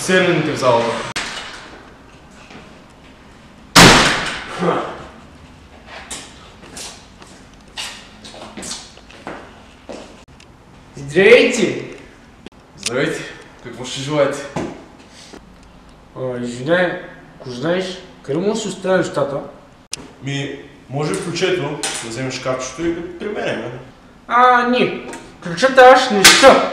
селените в залата. Здравейте! Здравейте! Какво ще желаете? Извиняй, ако знаеш, къде му се оставя нещата? Може в ключето да вземеш капчето и да применяме. Не. Ключата аз не са.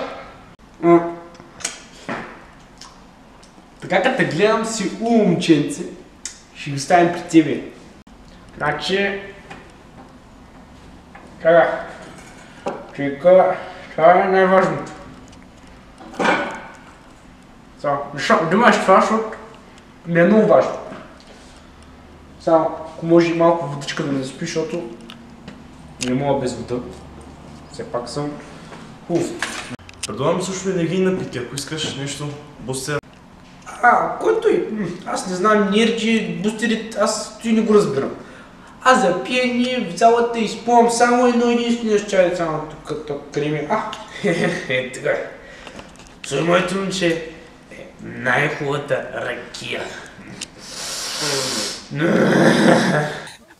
Така като гледам си момченце, ще ги ставим при тебе. Значи... Така. Чека, това е най-важното. Защо думаш това, защото ми е много важно. Само, ако може малко водичка да не заспи, защото не мога без вода. Все пак съм хубав. Предлагам също енергийни напитки, ако искаш нещо бустер. Който и? Аз не знам нерджи, бустери, аз той не го разбирам. Аз за пиене в залата изпълням само едно единствено чай, само тук като креми. Така. Той моето момче е най-хубавата ракия.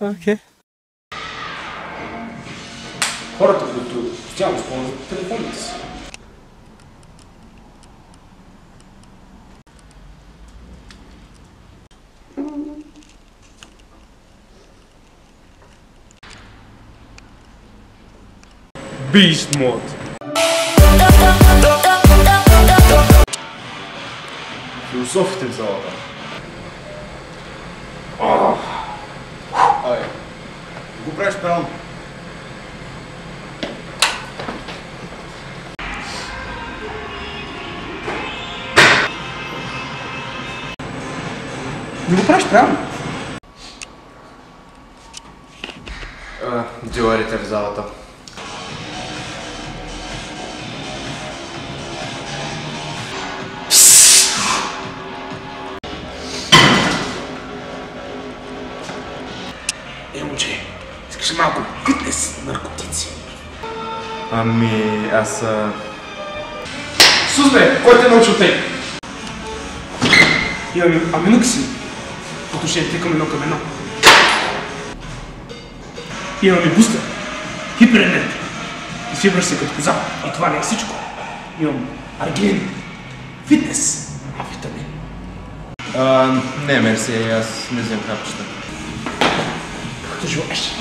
Окей. Хората, които постоянно използват телефоните си. Beast Mode. Философите в залата. Го правиш правилно. Не го правиш правилно. Дюарите в залата. Момче, искаш ли малко фитнес наркотици? Аз... Сус бе, кой те научил тъй? Имаме аминоксин. Отношение 3 към 1 към 1. Имаме бустер. Хиперенергия. Изфибраш се като коза. И това не е всичко. Имам аргинин. Фитнес. Амфетамин. Не, мерси, аз не взем капчета. Както желаеш.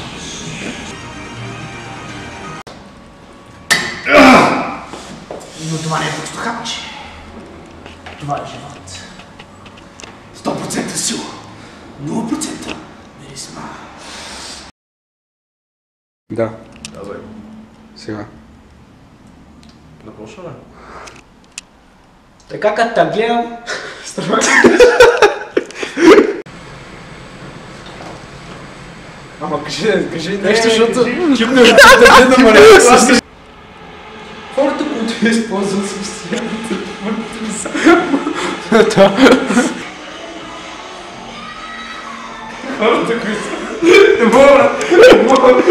Но това не е просто хапче. Това е живот. 100% сила. 0% мирисма. Да. Казвай. Сега. Започваме. Така като те гледам, стървах. Ама кажи нещо, защото кипне да гледам, а не. Хората, които използват собствените телефоните са... Хората, които са... Не мога!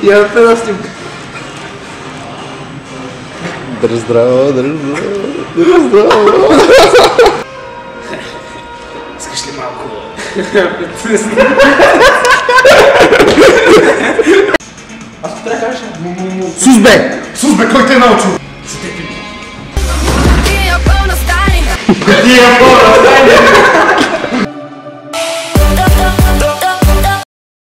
Я една снимка. Здраво. Искаш ли малко? Аз трябва да кажа. Сузбе, кой те е научил? За теб. Ти е пълна стани. Ти е пълна стани.